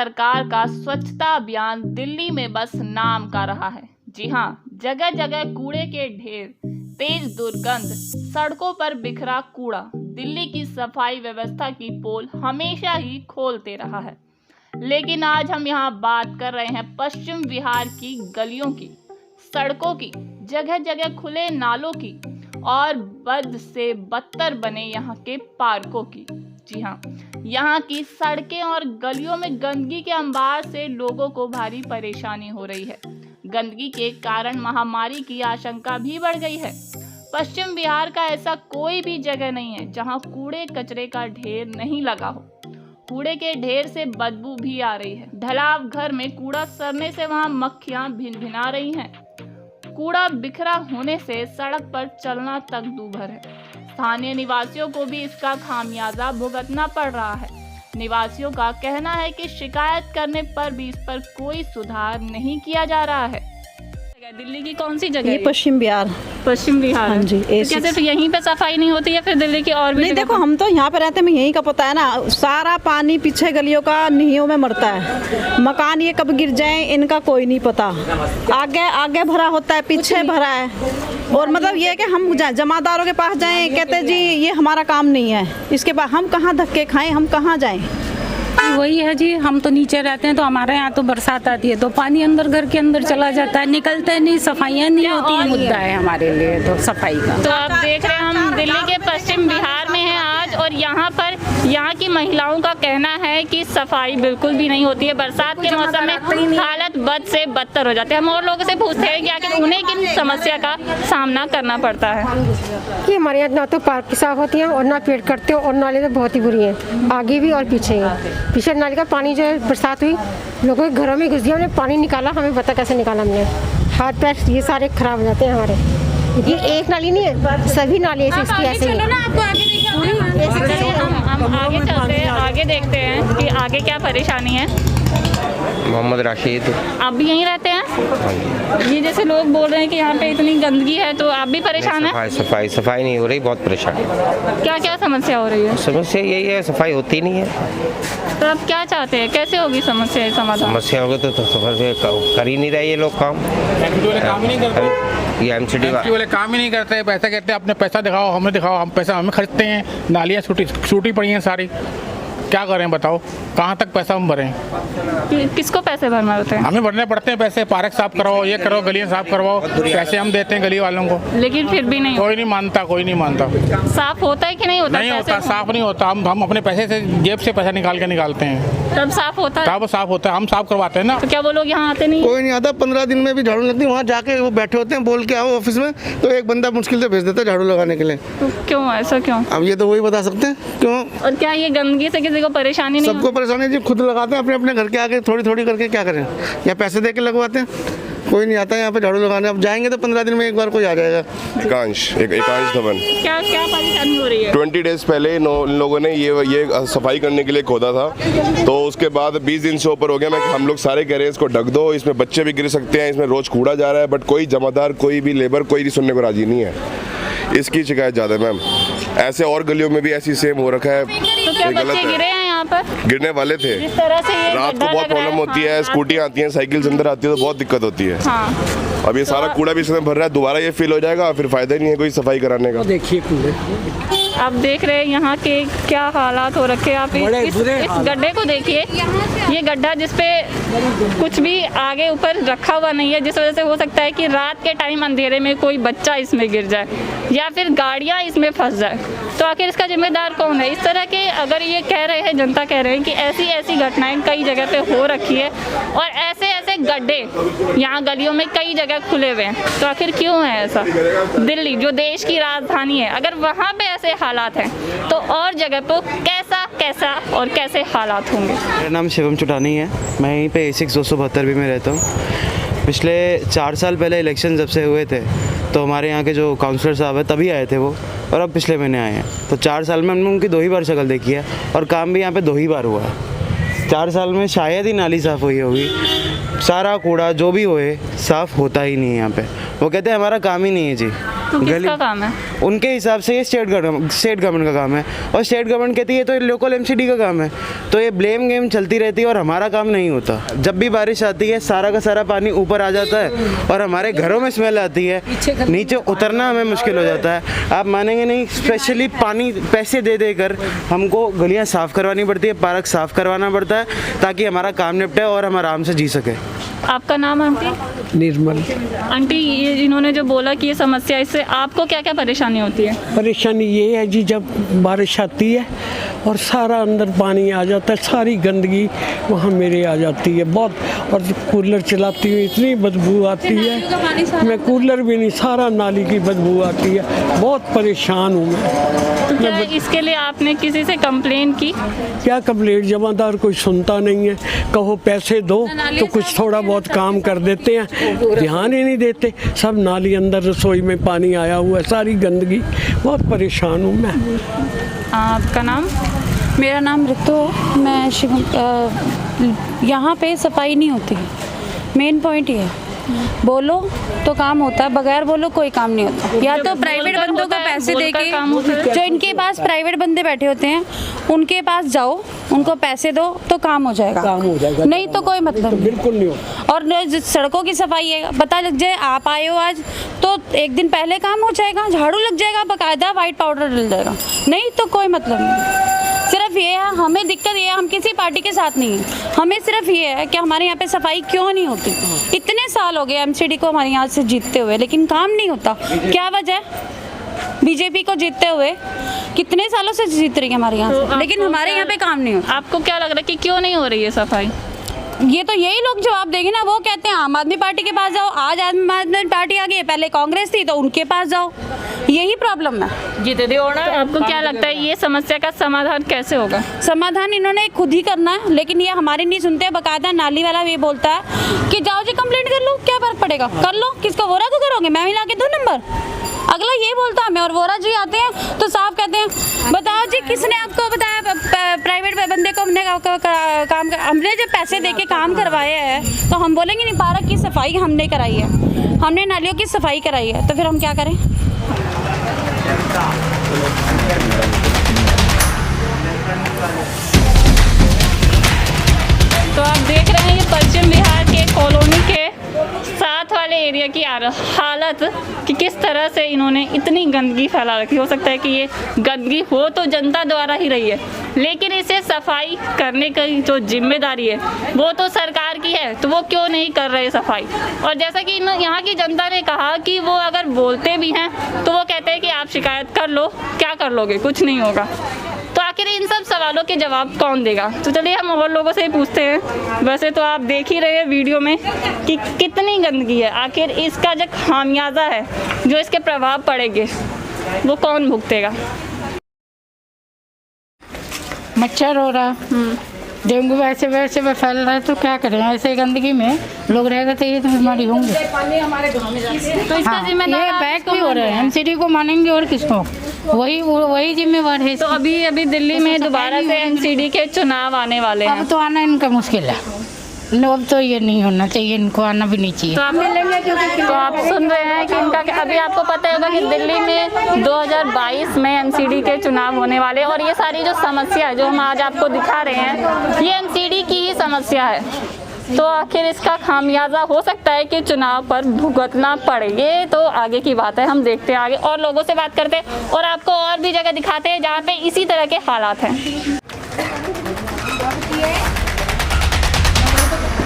सरकार का स्वच्छता अभियान दिल्ली में बस नाम का रहा है। जी हाँ, जगह जगह कूड़े के ढेर, तेज दुर्गंध, सड़कों पर बिखरा कूड़ा दिल्ली की सफाई व्यवस्था की पोल हमेशा ही खोलते रहा है। लेकिन आज हम यहाँ बात कर रहे हैं पश्चिम बिहार की गलियों की, सड़कों की, जगह जगह खुले नालों की और बद से बदतर बने यहाँ के पार्कों की। जी हाँ, यहाँ की सड़कें और गलियों में गंदगी के अंबार से लोगों को भारी परेशानी हो रही है। गंदगी के कारण महामारी की आशंका भी बढ़ गई है। पश्चिम बिहार का ऐसा कोई भी जगह नहीं है जहाँ कूड़े कचरे का ढेर नहीं लगा हो। कूड़े के ढेर से बदबू भी आ रही है। ढलाव घर में कूड़ा सड़ने से वहाँ मक्खियाँ भिनभिना रही हैं। कूड़ा बिखरा होने से सड़क पर चलना तक दूभर है। स्थानीय निवासियों को भी इसका खामियाजा भुगतना पड़ रहा है। निवासियों का कहना है कि शिकायत करने पर भी इस पर कोई सुधार नहीं किया जा रहा है। दिल्ली की कौन सी जगह? ये पश्चिम बिहार। पश्चिम बिहार। हाँ जी। तो क्या सिर्फ यहीं पे सफाई नहीं होती है, फिर दिल्ली की और भी? नहीं, देखो हम तो यहाँ पे रहते हैं, यहीं का पता है ना। सारा पानी पीछे गलियों का नींवों में मरता है। मकान ये कब गिर जाए इनका कोई नहीं पता। आगे आगे भरा होता है, पीछे भरा है। और मतलब ये है कि हम जमादारों के पास जाएं, कहते जी ये हमारा काम नहीं है। इसके बाद हम कहाँ धक्के खाएं, हम कहाँ जाएं? वही है जी, हम तो नीचे रहते हैं तो हमारे यहाँ तो बरसात आती है तो पानी अंदर घर के अंदर चला जाता है, निकलता नहीं, सफाइयाँ नहीं होती है। मुद्दा है हमारे लिए तो सफाई का। तो आप देख रहे हैं हम दिल्ली के पश्चिम बिहार में हैं आज, और यहाँ की महिलाओं का कहना है कि सफाई बिल्कुल भी नहीं होती है। बरसात के मौसम में हालत बद से बदतर हो जाती है। हम और लोगों से पूछते हैं कि आखिर उन्हें किन समस्या का सामना करना पड़ता है। कि हमारे यहाँ ना तो पार्क साफ होती हैं और ना पेड़ कटते हो, और नाले तो बहुत ही बुरी हैं, आगे भी और पीछे ही। पीछे नाले का पानी जो है, बरसात हुई, लोगों के घरों में घुस गया, हमने पानी निकाला, हमें पता कैसे निकाला हमने। हाथ पैर ये सारे खराब हो जाते हैं हमारे। ये एक नाली नहीं है, सभी नाले ऐसे इसकी ऐसे ही। हम आगे चलते हैं, आगे देखते हैं कि आगे क्या परेशानी है। मोहम्मद राशिद। आप भी यहीं रहते हैं? ये जैसे लोग बोल रहे हैं कि यहाँ पे इतनी गंदगी है, तो आप भी परेशान हैं? सफाई नहीं हो रही, बहुत परेशान। क्या क्या समस्या हो रही है? समस्या यही है, सफाई होती नहीं है। तो आप क्या चाहते हैं, कैसे होगी समस्या समाधान? समस्या होगी तो कर ही नहीं रहे ये लोग काम। काम ही नहीं करते, ये एमसीडी वाले काम ही नहीं करते। पैसा कहते हैं अपने पैसा दिखाओ, हमें दिखाओ, हम पैसा हमें खरीदते हैं। नालियाँ छूटी पड़ी हैं सारी, क्या करें बताओ, कहाँ तक पैसा हम भरें? किसको पैसे भरना होते हैं? हमें भरने पड़ते हैं पैसे। पार्क साफ करवाओ, ये करो, गलियाँ साफ करवाओ, पैसे हम देते हैं गली वालों को, लेकिन फिर भी नहीं। कोई नहीं मानता। साफ होता है कि नहीं होता? नहीं होता, साफ नहीं होता। हम अपने पैसे से, जेब से पैसा निकालते हैं, तब साफ होता है। तब साफ होता है, हम साफ करवाते हैं ना। तो क्या वो लोग यहाँ आते नहीं? कोई नहीं आता। 15 दिन में भी झाड़ू लगती है, वहाँ जाके वो बैठे होते हैं, बोल के आओ ऑफिस में, तो एक बंदा मुश्किल से भेज देता है झाड़ू लगाने के लिए। तो क्यों, ऐसा क्यों? अब ये तो वही बता सकते हैं क्यों। और क्या ये गंदगी से किसी को परेशानी नहीं? सबको परेशानी जी, खुद लगाते हैं अपने घर के आगे, थोड़ी थोड़ी करके। क्या करें, या पैसे दे के लगवाते हैं। कोई नहीं आता यहाँ पे झाड़ू लगाने। अब जाएंगे तो 15 दिन में एक बार कोई आ जाएगा। एकांश धवन। क्या परेशानी हो रही है? 20 डेज पहले इन लोगों ने ये सफाई करने के लिए खोदा था, तो उसके बाद 20 दिन से ऊपर हो गया। हम लोग सारे कह रहे हैं इसको ढक दो, इसमें बच्चे भी गिर सकते हैं, इसमें रोज कूड़ा जा रहा है, बट कोई जमादार, कोई भी लेबर, कोई भी सुनने को राजी नहीं है। इसकी शिकायत ज़्यादा है मैम। ऐसे और गलियों में भी ऐसी सेम हो रखा है। तो क्या बच्चे गिरे हैं यहाँ पर? गिरने वाले थे। जिस तरह से ये रात को बहुत प्रॉब्लम होती है, स्कूटी आती है, साइकिल अंदर आती है, तो बहुत दिक्कत होती है। हाँ। अब ये सारा कूड़ा भी इसमें भर रहा है, दोबारा ये फील हो जाएगा, फिर फायदा नहीं है कोई सफाई कराने का। देखिए कूड़े, आप देख रहे हैं यहाँ के क्या हालात हो रखे हैं। आप इस गड्ढे को देखिए, ये गड्ढा जिसपे कुछ भी आगे ऊपर रखा हुआ नहीं है, जिस वजह से हो सकता है कि रात के टाइम अंधेरे में कोई बच्चा इसमें गिर जाए या फिर गाड़ियाँ इसमें फंस जाए। तो आखिर इसका जिम्मेदार कौन है? इस तरह के, अगर ये कह रहे हैं, जनता कह रहे हैं कि ऐसी घटनाएं कई जगह पे हो रखी है और ऐसे गड्ढे यहाँ गलियों में कई जगह खुले हुए हैं, तो आखिर क्यों है ऐसा? दिल्ली जो देश की राजधानी है, अगर वहाँ पे ऐसे हालात हैं तो और जगह पर कैसा और कैसे हालात होंगे? मेरा नाम शिवम चुटानी है, मैं यहीं पे A6 272 में रहता हूँ। पिछले 4 साल पहले इलेक्शन जब से हुए थे तो हमारे यहाँ के जो काउंसलर साहब है तभी आए थे वो, और अब पिछले महीने आए हैं। तो 4 साल में हमने उनकी 2 ही बार शक्ल देखी है और काम भी यहाँ पे 2 ही बार हुआ है। 4 साल में शायद ही नाली साफ़ हुई होगी। सारा कूड़ा जो भी होए साफ़ होता ही नहीं है यहाँ पे। वो कहते हैं हमारा काम ही नहीं है जी। तो किसका काम है? उनके हिसाब से ये स्टेट गवर्नमेंट का काम है, और स्टेट गवर्नमेंट कहती है तो ये लोकल एमसीडी का काम है। तो ये ब्लेम गेम चलती रहती है और हमारा काम नहीं होता। जब भी बारिश आती है सारा का सारा पानी ऊपर आ जाता है और हमारे घरों में स्मेल आती है, नीचे उतरना हमें मुश्किल हो जाता है। आप मानेंगे नहीं, स्पेशली पानी पैसे दे देकर हमको गलियाँ साफ़ करवानी पड़ती है, पार्क साफ़ करवाना पड़ता है ताकि हमारा काम निपटे और हम आराम से जी सके। आपका नाम आंटी? निर्मल। आंटी, ये इन्होंने जो बोला कि ये समस्या, इससे आपको क्या क्या परेशानी होती है? परेशानी ये है जी, जब बारिश आती है और सारा अंदर पानी आ जाता है, सारी गंदगी वहाँ मेरे आ जाती है बहुत। और कूलर चलाती हूँ इतनी बदबू आती है, मैं कूलर भी नहीं, सारा नाली की बदबू आती है, बहुत परेशान हूँ मैं। तो क्या इसके लिए आपने किसी से कंप्लेन की? क्या कंप्लेंट, जमादार कोई सुनता नहीं है। कहो पैसे दो तो कुछ थोड़ा बहुत काम कर देते हैं, ध्यान ही नहीं देते। सब नाली अंदर रसोई में पानी आया हुआ है, सारी गंदगी, बहुत परेशान हूँ मैं। आपका नाम? मेरा नाम ऋतु है। मैं यहाँ पे सफाई नहीं होती, मेन पॉइंट ये है। बोलो तो काम होता है, बगैर बोलो कोई काम नहीं होता। या तो प्राइवेट बंदों को पैसे देके, जो इनके पास प्राइवेट बंदे बैठे होते हैं उनके पास जाओ, उनको पैसे दो तो काम हो जाएगा, नहीं तो कोई मतलब बिल्कुल नहीं हो। और सड़कों की सफाई है, पता लग जाए आप आए हो आज तो एक दिन पहले काम हो जाएगा, झाड़ू लग जाएगा, बकायदा वाइट पाउडर डल जाएगा, नहीं तो कोई मतलब नहीं। सिर्फ ये है, हमें दिक्कत ये है, हम किसी पार्टी के साथ नहीं हैं, हमें सिर्फ ये है कि हमारे यहाँ पे सफाई क्यों नहीं होती। इतने साल हो गए एमसीडी को हमारे यहाँ से जीतते हुए, लेकिन काम नहीं होता। क्या वजह? बीजेपी को जीतते हुए कितने सालों से जीत रही है हमारे यहाँ से, लेकिन हमारे यहाँ पे काम नहीं होता। आपको क्या लग रहा है कि क्यों नहीं हो रही है सफाई? ये तो यही लोग जवाब देंगे ना। वो कहते हैं आम आदमी पार्टी के पास जाओ, आज आम आदमी पार्टी आ गई, पहले कांग्रेस थी तो उनके पास जाओ, यही प्रॉब्लम है। जीते दे होना। तो आपको क्या लगता है ये समस्या का समाधान कैसे होगा? समाधान इन्होंने खुद ही करना है, लेकिन ये हमारी नहीं सुनते। बकायदा नाली वाला ये बोलता है कि जाओ जी कंप्लेंट कर लो, क्या फर्क पड़ेगा, कर लो। किसको? वोरा को करोगे, मैं ही ला के 2 नंबर। अगला ये बोलता हमें, और वोरा जी आते हैं तो साफ कहते हैं बताओ जी किसने आपको बताया प्राइवेट बंदे को हमने काम हमने जब पैसे दे के काम करवाए हैं तो हम बोलेंगे नहीं पार्क की सफाई हमने कराई है, हमने नालियों की सफाई कराई है, तो फिर हम क्या करें? तो आप देख रहे हैं ये पश्चिम बिहार के कॉलोनी के साथ वाले एरिया की हालत कि किस तरह से इन्होंने इतनी गंदगी फैला रखी। हो सकता है कि ये गंदगी हो तो जनता द्वारा ही रही है, लेकिन इसे सफाई करने की जो जिम्मेदारी है वो तो सरकार की है, तो वो क्यों नहीं कर रहे सफाई? और जैसा कि यहाँ की जनता ने कहा कि वो अगर बोलते भी हैं तो वो कहते हैं कि आप शिकायत कर लो, क्या कर लोगे, कुछ नहीं होगा। तो आखिर इन सब सवालों के जवाब कौन देगा? तो चलिए हम और लोगों से ही पूछते हैं। वैसे तो आप देख ही रहे हैं वीडियो में कि कितनी गंदगी है, आखिर इसका जो खामियाजा है, जो इसके प्रभाव पड़ेंगे, वो कौन भुगतेगा? मच्छर हो रहा, डेंगू वैसे वैसे में फैल रहा है, तो क्या करें? ऐसे गंदगी में लोग रहेगा तो ये तो बीमारी होंगे। तो इसका जिम्मेदार ये बैक भी हो रहे हैं, एमसीडी को मानेंगे और किसको? वही जिम्मेवार है। तो अभी दिल्ली में दोबारा से एमसीडी के चुनाव आने वाले हैं। अब तो आना इनका मुश्किल है, अब तो ये नहीं होना चाहिए, इनको आना भी नहीं चाहिए। तो आप सुन रहे हैं कि इनका अभी आपको पता होगा कि दिल्ली में 2022 में एमसीडी के चुनाव होने वाले, और ये सारी जो समस्या है जो हम आज आपको दिखा रहे हैं ये एमसीडी की ही समस्या है। तो आखिर इसका खामियाजा हो सकता है कि चुनाव पर भुगतना पड़े, ये तो आगे की बात है। हम देखते हैं आगे और लोगों से बात करते हैं और आपको और भी जगह दिखाते हैं जहाँ पे इसी तरह के हालात हैं।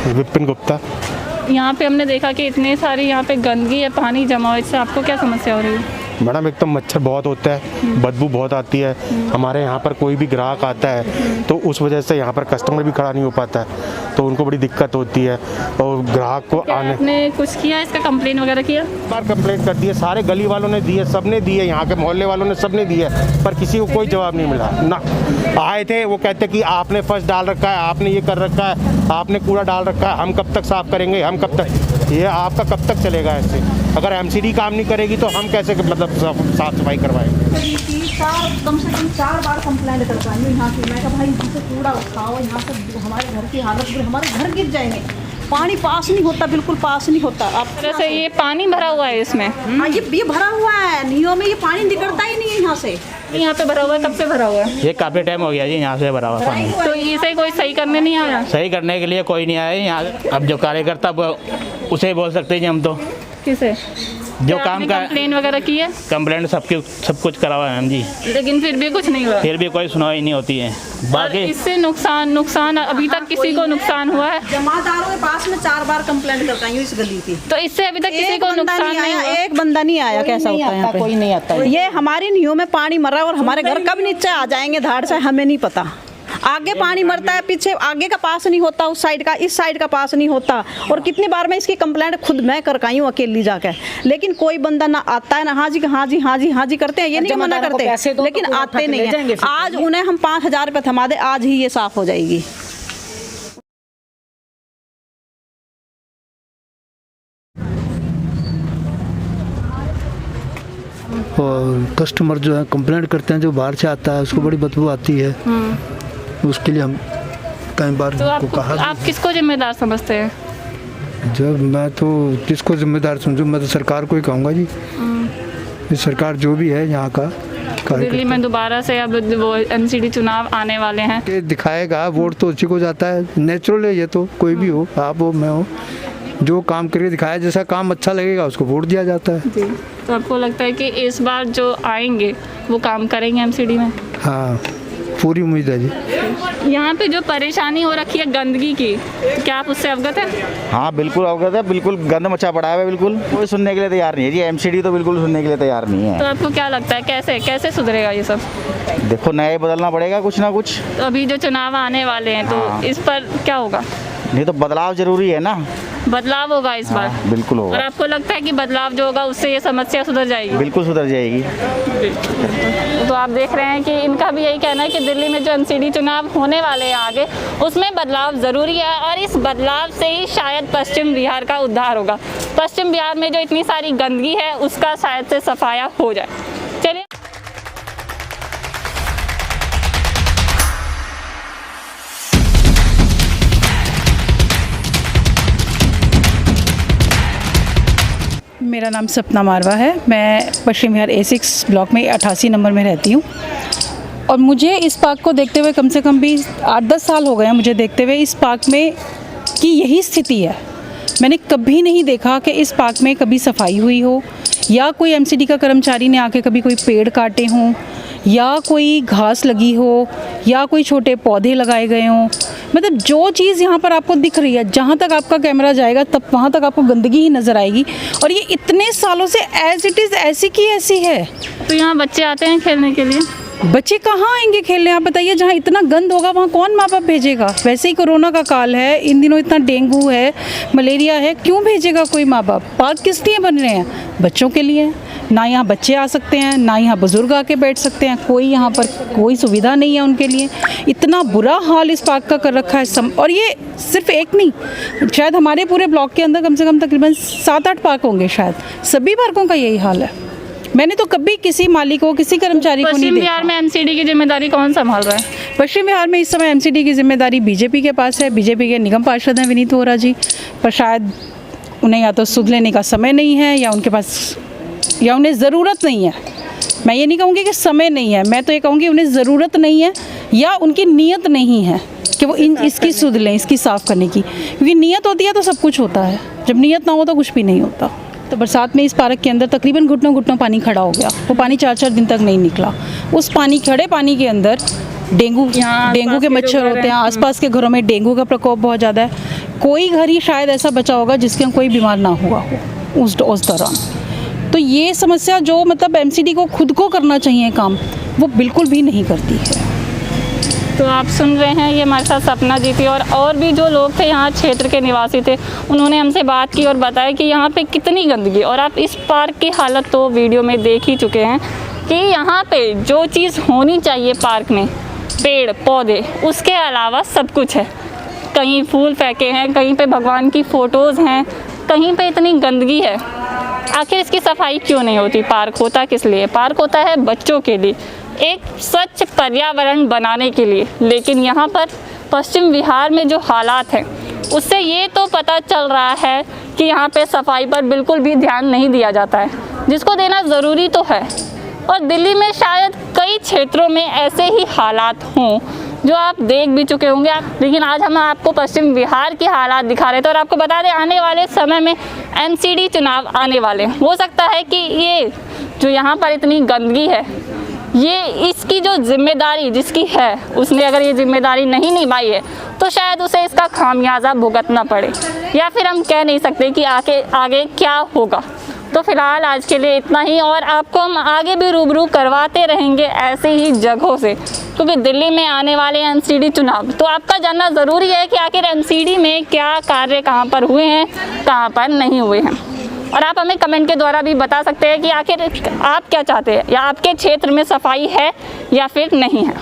विपिन गुप्ता। यहाँ पे हमने देखा कि इतने सारी यहाँ पे गंदगी है, पानी जमा हुआ, इससे आपको क्या समस्या हो रही है? मैडम एक तो मच्छर बहुत होता है, बदबू बहुत आती है। हमारे यहाँ पर कोई भी ग्राहक आता है तो उस वजह से यहाँ पर कस्टमर भी खड़ा नहीं हो पाता है, तो उनको बड़ी दिक्कत होती है। और ग्राहक को आने आपने कुछ किया इसका, कंप्लेन वगैरह किया? बार कंप्लेंट कर दी है, सारे गली वालों ने दी है, सब ने दी है, यहाँ के मोहल्ले वालों ने सब ने दी है, पर किसी को कोई जवाब नहीं मिला ना। आए थे वो कहते कि आपने फर्श डाल रखा है, आपने ये कर रखा है, आपने कूड़ा डाल रखा है, हम कब तक साफ़ करेंगे, हम कब तक, ये आपका कब तक चलेगा ऐसे? अगर एमसीडी काम नहीं करेगी तो हम कैसे मतलब साफ सफाई करवाएंगे? कम से कम 4 बार कंप्लेंट करता हूँ यहाँ की। मैं कहा भाई यहाँ से कूड़ा उठाओ, यहाँ से हमारे घर की हालत, हमारे घर गिर जाएंगे। पानी पास नहीं होता, बिल्कुल पास नहीं होता। आप तरह से ये पानी भरा हुआ है इसमें। हाँ, ये भरा हुआ है, नियो में ये पानी निकलता ही नहीं है यहाँ से। यहाँ पे भरा हुआ है, कब से भरा हुआ है? ये काफ़ी टाइम हो गया जी यहाँ से भरा हुआ पानी। तो इसे कोई सही करने नहीं आया? सही करने के लिए कोई नहीं आया यहाँ। अब जो कार्यकर्ता उसे ही बोल सकते हैं जी हम तो। किसे? जो काम का कंप्लेन वगैरह की है? कंप्लेंट सब कुछ करा हुआ है हम जी, लेकिन फिर भी कुछ नहीं हुआ। फिर भी कोई सुनवाई नहीं होती है। बाकी इससे नुकसान अभी तक किसी को नुकसान हुआ है? जमादारों के पास में 4 बार कंप्लेंट करता हूँ इस गली की। तो इससे अभी तक किसी को नुकसान नहीं हुआ? एक बंदा नहीं आया। कैसा होता है यहाँ पे? कोई नहीं आता। ये हमारी नियो में पानी मर रहा है और हमारे घर कब नीचे आ जाएंगे धाड़ से हमें नहीं पता। आगे पानी मरता है, पीछे आगे का पास नहीं होता, उस साइड का इस साइड का पास नहीं होता। और कितनी बार मैं इसकी कंप्लेंट खुद मैं करकाई हूँ अकेली जाकर, लेकिन कोई बंदा ना आता है ना हाँ जी हाँ जी हाँ जी हाँ जी करते हैं। ये नहीं मना करते, लेकिन आते नहीं है। आज उन्हें हम 5000 रुपये थमा दे, आज ही ये साफ हो जाएगी। और कस्टमर जो है कंप्लेंट करते हैं, जो बाहर से आता है उसको बड़ी बदबू आती है। उसके लिए हम कई बार तो कहा। आप किसको जिम्मेदार समझते हैं? जब मैं तो किसको जिम्मेदार समझूं, मैं तो सरकार को ही कहूँगा जी। ये सरकार जो भी है यहाँ का दिल्ली में दोबारा से अब वो एमसीडी चुनाव आने वाले हैं, दिखाएगा। वोट तो उसी को जाता है, नेचुरल है ये तो। कोई भी हो, आप हो मैं हो, जो काम करके दिखाया, जैसा काम अच्छा लगेगा उसको वोट दिया जाता है जी। तो आपको लगता है कि इस बार जो आएंगे वो काम करेंगे एमसीडी में? हाँ, पूरी उम्मीद है जी। यहाँ पे जो परेशानी हो रखी है गंदगी की, क्या आप उससे अवगत हैं? हाँ बिल्कुल अवगत है। बिल्कुल गंद मचा पड़ा है, बिल्कुल कोई सुनने के लिए तैयार नहीं है जी। एमसीडी तो बिल्कुल सुनने के लिए तैयार नहीं है। तो आपको क्या लगता है कैसे सुधरेगा ये सब? देखो नया बदलना पड़ेगा कुछ ना कुछ। तो अभी जो चुनाव आने वाले हैं तो इस पर क्या होगा? नहीं तो बदलाव जरूरी है ना। बदलाव होगा इस बार? बिल्कुल होगा। और आपको लगता है कि बदलाव जो होगा उससे ये समस्या सुधर जाएगी? बिल्कुल सुधर जाएगी। तो आप देख रहे हैं कि इनका भी यही कहना है कि दिल्ली में जो एमसीडी चुनाव होने वाले हैं आगे, उसमें बदलाव ज़रूरी है और इस बदलाव से ही शायद पश्चिम बिहार का उद्धार होगा। पश्चिम बिहार में जो इतनी सारी गंदगी है उसका शायद से सफाया हो जाए। चलिए मेरा नाम सपना मारवा है। मैं पश्चिम बिहार A6 ब्लॉक में 88 नंबर में रहती हूँ और मुझे इस पार्क को देखते हुए कम से कम भी 8-10 साल हो गए हैं मुझे देखते हुए इस पार्क में कि यही स्थिति है। मैंने कभी नहीं देखा कि इस पार्क में कभी सफाई हुई हो या कोई एमसीडी का कर्मचारी ने आके कभी कोई पेड़ काटे हों या कोई घास लगी हो या कोई छोटे पौधे लगाए गए हों। मतलब जो चीज़ यहाँ पर आपको दिख रही है, जहाँ तक आपका कैमरा जाएगा तब वहाँ तक आपको गंदगी ही नज़र आएगी और ये इतने सालों से एज इट इज़ ऐसी की ऐसी है। तो यहाँ बच्चे आते हैं खेलने के लिए? बच्चे कहाँ आएंगे खेलने? आप बताइए, जहाँ इतना गंद होगा वहाँ कौन माँ बाप भेजेगा? वैसे ही कोरोना का काल है, इन दिनों इतना डेंगू है, मलेरिया है, क्यों भेजेगा कोई माँ बाप? पार्क किस लिए बन रहे हैं? बच्चों के लिए। ना यहाँ बच्चे आ सकते हैं, ना यहाँ बुजुर्ग आके बैठ सकते हैं, कोई यहाँ पर कोई सुविधा नहीं है उनके लिए। इतना बुरा हाल इस पार्क का कर रखा है और ये सिर्फ एक नहीं, शायद हमारे पूरे ब्लॉक के अंदर कम से कम तकरीबन 7-8 पार्क होंगे, शायद सभी पार्कों का यही हाल है। मैंने तो कभी किसी माली को, किसी कर्मचारी को नहीं देखा। पश्चिम बिहार में एमसीडी की जिम्मेदारी कौन संभाल रहा है? पश्चिम बिहार में इस समय एमसीडी की जिम्मेदारी बीजेपी के पास है। बीजेपी के निगम पार्षद हैं विनीत वोरा जी, पर शायद उन्हें या तो सुध लेने का समय नहीं है या उनके पास या उन्हें ज़रूरत नहीं है। मैं ये नहीं कहूँगी कि समय नहीं है, मैं तो ये कहूँगी उन्हें ज़रूरत नहीं है या उनकी नीयत नहीं है कि वो इसकी सुध लें, इसकी साफ़ करने की। क्योंकि नीयत होती है तो सब कुछ होता है, जब नीयत ना हो तो कुछ भी नहीं होता। तो बरसात में इस पार्क के अंदर तकरीबन घुटनों पानी खड़ा हो गया। वो पानी 4-4 दिन तक नहीं निकला। उस खड़े पानी के अंदर डेंगू के मच्छर होते हैं। आसपास के घरों में डेंगू का प्रकोप बहुत ज़्यादा है। कोई घर ही शायद ऐसा बचा होगा जिसके कोई बीमार ना हुआ हो उस दौरान। तो ये समस्या जो मतलब एमसीडी को खुद को करना चाहिए काम, वो बिल्कुल भी नहीं करती है। तो आप सुन रहे हैं, ये हमारे साथ सपना जी थी और भी जो लोग थे यहाँ क्षेत्र के निवासी थे, उन्होंने हमसे बात की और बताया कि यहाँ पे कितनी गंदगी। और आप इस पार्क की हालत तो वीडियो में देख ही चुके हैं कि यहाँ पे जो चीज़ होनी चाहिए पार्क में, पेड़ पौधे, उसके अलावा सब कुछ है। कहीं फूल फेंके हैं, कहीं पे भगवान की फ़ोटोज़ हैं, कहीं पे इतनी गंदगी है। आखिर इसकी सफाई क्यों नहीं होती? पार्क होता किस लिए? पार्क होता है बच्चों के लिए, एक स्वच्छ पर्यावरण बनाने के लिए। लेकिन यहाँ पर पश्चिम बिहार में जो हालात हैं उससे ये तो पता चल रहा है कि यहाँ पे सफाई पर बिल्कुल भी ध्यान नहीं दिया जाता है, जिसको देना ज़रूरी तो है। और दिल्ली में शायद कई क्षेत्रों में ऐसे ही हालात हों जो आप देख भी चुके होंगे लेकिन आज हम आपको पश्चिम बिहार की हालात दिखा रहे थे। और आपको बता दें, आने वाले समय में एमसीडी चुनाव आने वाले हैं। हो सकता है कि ये जो यहाँ पर इतनी गंदगी है, ये इसकी जो जिम्मेदारी जिसकी है, उसने अगर ये जिम्मेदारी नहीं निभाई है तो शायद उसे इसका खामियाजा भुगतना पड़े, या फिर हम कह नहीं सकते कि आगे क्या होगा। तो फिलहाल आज के लिए इतना ही, और आपको हम आगे भी रूबरू करवाते रहेंगे ऐसे ही जगहों से, क्योंकि दिल्ली में आने वाले एमसीडी चुनाव तो आपका जानना ज़रूरी है कि आखिर एमसीडी में क्या कार्य कहाँ पर हुए हैं, कहाँ पर नहीं हुए हैं। और आप हमें कमेंट के द्वारा भी बता सकते हैं कि आखिर आप क्या चाहते हैं, या आपके क्षेत्र में सफाई है या फिर नहीं है।